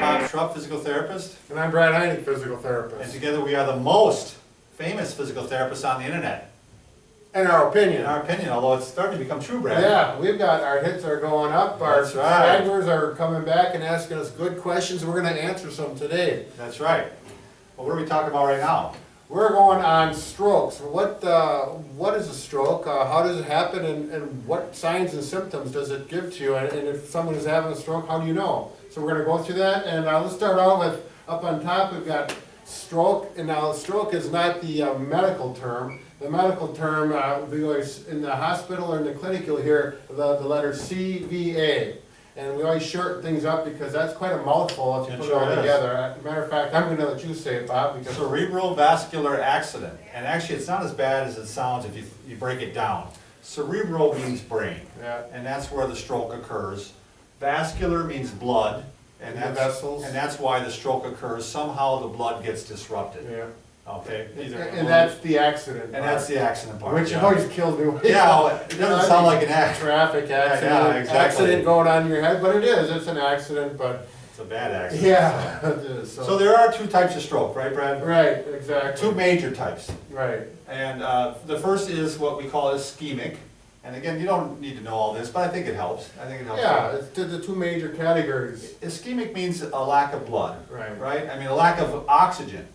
Bob Schrupp, physical therapist. And I'm Brad Heineck, physical And therapist. together we are the most famous physical therapists on the internet. In our In opinion. our opinion, although it's starting to become true, Brad. Yeah, we've got, our hits are going up, our That's right. subscribers are coming back and asking us good questions, we're gonna answer some today. That's right. Well, what are we talking about right now? We're going on strokes. What is a stroke? How does it happen, and what signs and symptoms does it give to you? And if someone is having a stroke, how do you know? So we're gonna go through that, and let's start out with, up on top, we've got stroke. And now stroke is not the medical term. The medical term, we always, in the hospital or in the clinic, you'll hear the letter CVA. And we always shorten things up because that's quite a mouthful if you It put it sure all is. together. As a matter of fact, I'm gonna let you say it, Bob, because Cerebral vascular accident. And actually, it's not as bad as it sounds if you break it down. Cerebral means brain, yeah, and that's where the stroke occurs. Vascular means blood, and The that's, vessels. and that's why the stroke occurs. Somehow the blood gets disrupted. yeah. Okay? And that's the accident part. And that's the accident part. Which yeah. always kills me. Yeah, well, it doesn't sound like an accident. Traffic accident, yeah, exactly. accident going on in your head, but it is, it's an accident, but, It's a bad accident. yeah, it is, So there are two types of stroke, right, Brad? Right, exactly. Two major types. Right, And the first is what we call ischemic. And again, you don't need to know all this, but I think it helps. I think it helps. yeah, it's the two major categories. Ischemic means a lack of blood, Right. right? I mean, a lack of oxygen.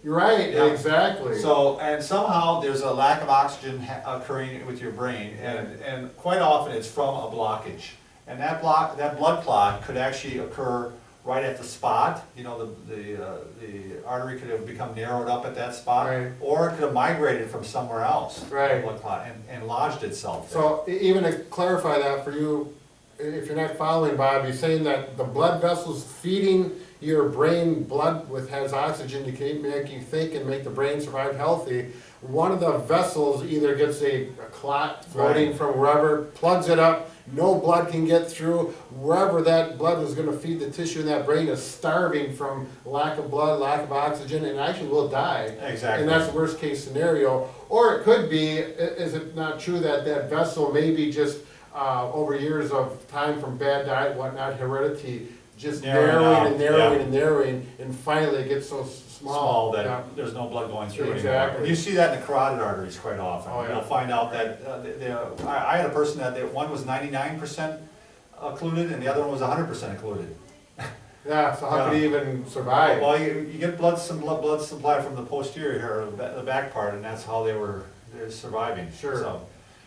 You're right, Yeah. exactly. So, and somehow there's a lack of oxygen occurring with your brain, and quite often it's from a blockage. And that blood clot could actually occur right at the spot. You know, the artery could have become narrowed up at that spot, Right. or it could have migrated from somewhere else. Right. The blood clot and lodged itself there. So even to clarify that for you, if you're not following, Bob, you're saying that the blood vessels feeding your brain blood with has oxygen to make you think and make the brain survive healthy. One of the vessels either gets a clot floating Right. from wherever, plugs it up, no blood can get through. Wherever that blood was going to feed the tissue in that brain is starving from lack of blood, lack of oxygen, and actually will die. Exactly. And that's the worst case scenario. Or it could be, is it not true that that vessel maybe just over years of time from bad diet, whatnot, heredity, just narrowing and narrowing and narrowing, and finally it gets so small. That Yeah. there's no blood going through anymore. Exactly. You see that in the carotid arteries quite often. Oh, yeah. You'll find out that, I had a person that one was 99% occluded and the other one was 100% occluded. Yeah, so how could he even survive? Well, you get some blood supply from the posterior here, or the back part, and that's how they're surviving. Sure. So,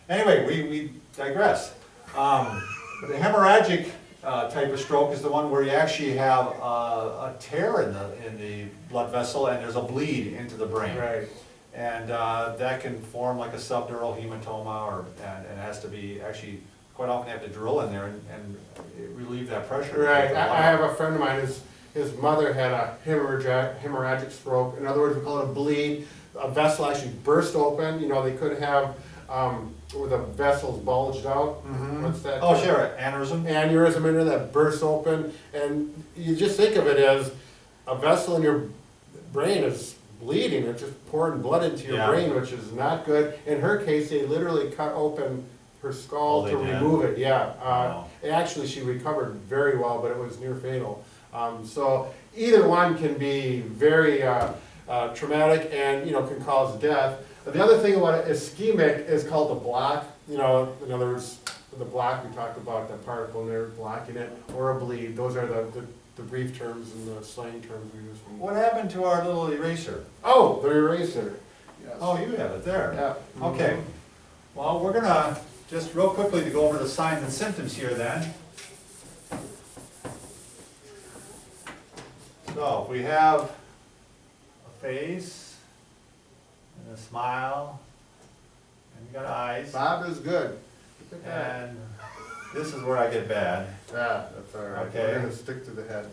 anyway, we digress. The hemorrhagic type of stroke is the one where you actually have a tear in the blood vessel and there's a bleed into the brain. Right. And that can form like a subdural hematoma, and it has to be actually, quite often you have to drill in there and relieve that pressure. Right, I have a friend of mine, his mother had a hemorrhagic stroke. In other words, we call it a bleed. A vessel actually burst open, you know, they could have, where the vessels bulged out. Mhm. What's that? Oh, sure, aneurysm. Aneurysm in there that bursts open, and you just think of it as a vessel in your brain is bleeding, it's just pouring blood into your Yeah. brain, which is not good. In her case, they literally cut open her skull Oh, they to did? remove it, yeah. Wow. Actually, she recovered very well, but it was near fatal. So either one can be very traumatic and, you know, can cause death. The other thing about ischemic is called the block. You know, in other words, the block we talked about, that particle nerve blocking it, or a bleed. Those are the brief terms and the slang terms we use. What happened to our little eraser? Oh, the eraser. Yes. Oh, you have it there. Yeah. Okay. Well, we're gonna, just real quickly to go over the signs and symptoms here then. So, if we have a face, and a smile, and you got eyes, Bob is good. Look at that. and this is where I get bad. Yeah, that's all right. Okay. We're gonna stick to the head.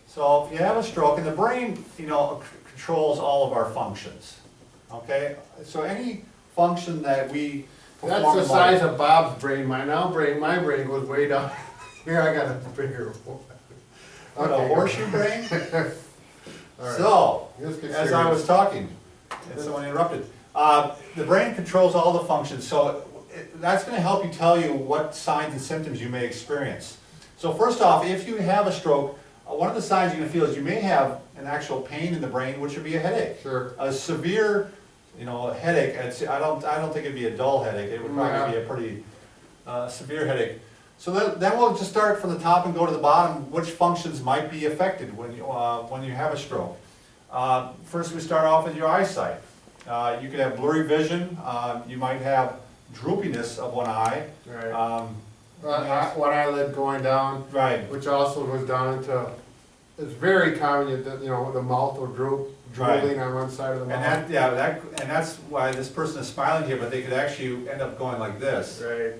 So if you have a stroke, and the brain, you know, controls all of our functions, okay? So any function that we perform That's the in size life- of Bob's brain. My brain goes way down. Here, I got a bigger one. What, a horseshoe brain? All right. So, Let's get as I serious. was talking, and someone interrupted, the brain controls all the functions, so that's gonna help you tell you what signs and symptoms you may experience. So first off, if you have a stroke, one of the signs you're gonna feel is you may have an actual pain in the brain, which would be a headache. Sure. A severe, headache, I don't think it'd be a dull headache, it would probably be a pretty severe headache. So then we'll just start from the top and go to the bottom, which functions might be affected when you have a stroke. First we start off with your eyesight. You could have blurry vision, you might have droopiness of one eye. Right. One eyelid going down. Right. Which also goes down into, it's very common, the mouth will droop, drooling on one side of the mouth. And that's why this person is smiling here, but they could actually end up going like this. Right.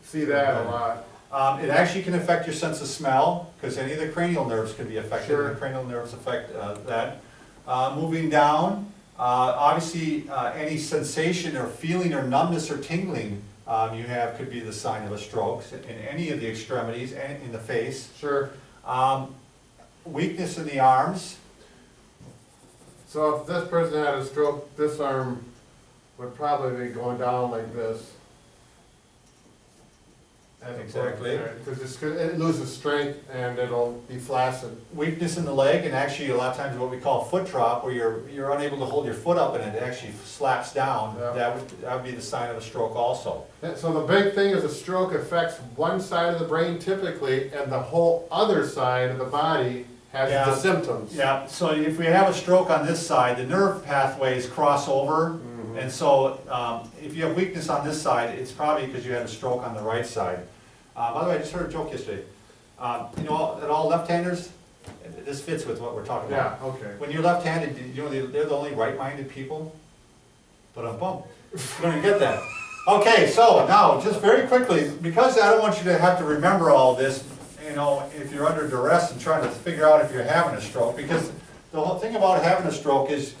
See that a lot. It actually can affect your sense of smell, because any of the cranial nerves can be affected. Sure. The cranial nerves affect that. Moving down, obviously any sensation or feeling or numbness or tingling you have could be the sign of a stroke in any of the extremities and in the face. Sure. Weakness in the arms. So if this person had a stroke, this arm would probably be going down like this. Exactly. Because it loses strength and it'll be flaccid. Weakness in the leg, and actually a lot of times what we call foot drop, where you're unable to hold your foot up and it actually slaps down. Yeah. That would be the sign of a stroke also. So the big thing is a stroke affects one side of the brain typically, and the whole other side of the body has the symptoms. Yeah, so if we have a stroke on this side, the nerve pathways cross over. And so, if you have weakness on this side, it's probably because you had a stroke on the right side. By the way, I just heard a joke yesterday. That all left-handers, this fits with what we're talking about. Yeah, okay. When you're left-handed, they're the only right-minded people. But you don't even get that. Okay, so now, just very quickly, because I don't want you to have to remember all this, if you're under duress and trying to figure out if you're having a stroke, because the whole thing about having a stroke is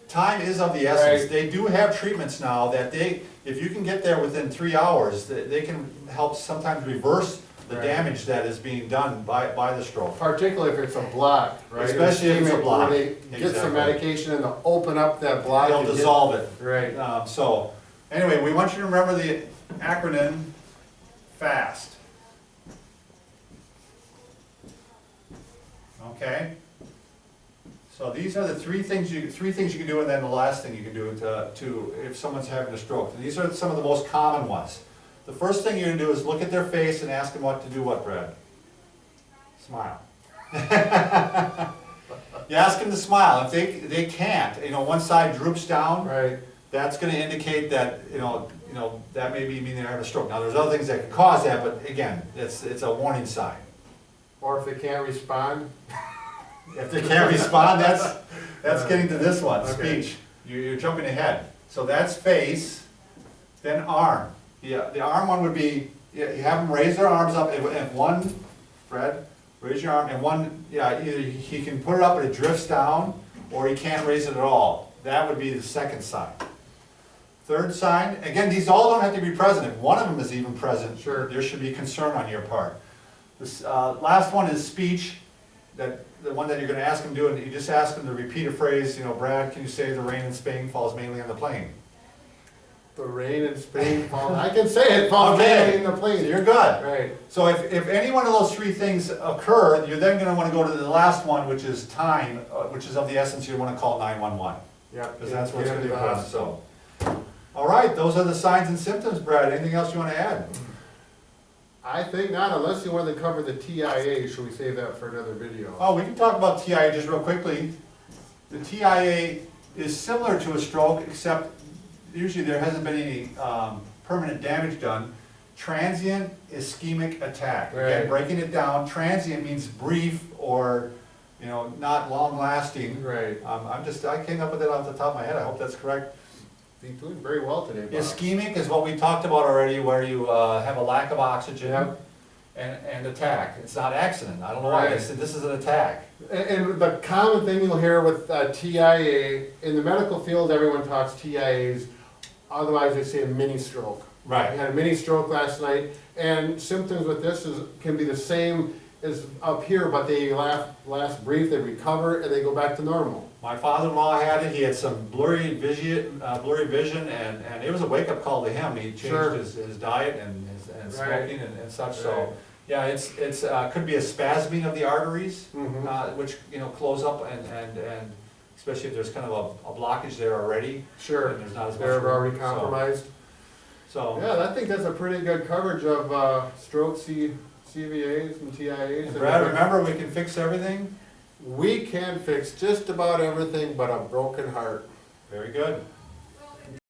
time is of the essence. Right. They do have treatments now that if you can get there within 3 hours, they can help sometimes reverse the damage that is being done by the stroke. Particularly if it's a block, right? Especially if it's a block. Where they get some medication and they'll open up that block. They'll dissolve it. Right. So, anyway, we want you to remember the acronym FAST. Okay? So these are the three things you can do, and then the last thing you can do if someone's having a stroke. And these are some of the most common ones. The first thing you're going to do is look at their face and ask them what to do what, Brad? Smile. You ask them to smile. If they can't, one side droops down, Right. that's going to indicate that, that may mean they're having a stroke. Now there's other things that can cause that, but again, it's a warning sign. Or if they can't respond. If they can't respond, that's getting to this one, Okay. speech. You're jumping ahead. So that's face, then arm. Yeah, the arm one would be, you have them raise their arms up, and one, Fred, raise your arm, and one, either he can put it up and it drifts down, or he can't raise it at all. That would be the second sign. Third sign, again, these all don't have to be present. If one of them is even present, Sure. there should be concern on your part. This last one is speech, the one that you're going to ask them to do, and you just ask them to repeat a phrase, Brad, can you say the rain in Spain falls mainly on the plain? The rain in Spain falls, I can say it falls mainly in the So plain. you're good. Right. So if any one of those three things occur, you're then going to want to go to the last one, which is time, which is of the essence. You want to call 911. Yeah. Because that's what's Get going to into be the present. So, all right, those are the signs and symptoms, Brad. Anything else you want to add? I think not, unless you want to cover the TIA, should we save that for another video? Oh, we can talk about Tiaa just real quickly. The Tiaa is similar to a stroke, except usually there hasn't been any permanent damage done. Transient ischemic attack. Right. Again, breaking it down, transient means brief or not long lasting. Right. I came up with it off the top of my head. I hope that's correct. You're doing very well today, Bob. Ischemic is what we talked about already, where you have a lack of oxygen. Yep. And attack. It's not accident. I don't know why I said this is an attack. And the common thing you'll hear with TIA, in the medical field, everyone talks TIAs, otherwise they say a mini stroke. I had a mini stroke last night, and symptoms with this can be the same as up here, but they last brief, they recover, and they go back to normal. My father-in-law had it. He had some blurry vision, and it was a wake-up call to him. He changed his diet and smoking and such. So Yeah, could be a spasming of the arteries, Mhm. which, close up and especially if there's kind of a blockage there already. Sure, And there's not as much they're room, already compromised. So, Yeah, I think that's a pretty good coverage of stroke CVAs and TIAs. and Brad, remember, we can fix everything? We can fix just about everything but a broken heart. Very good.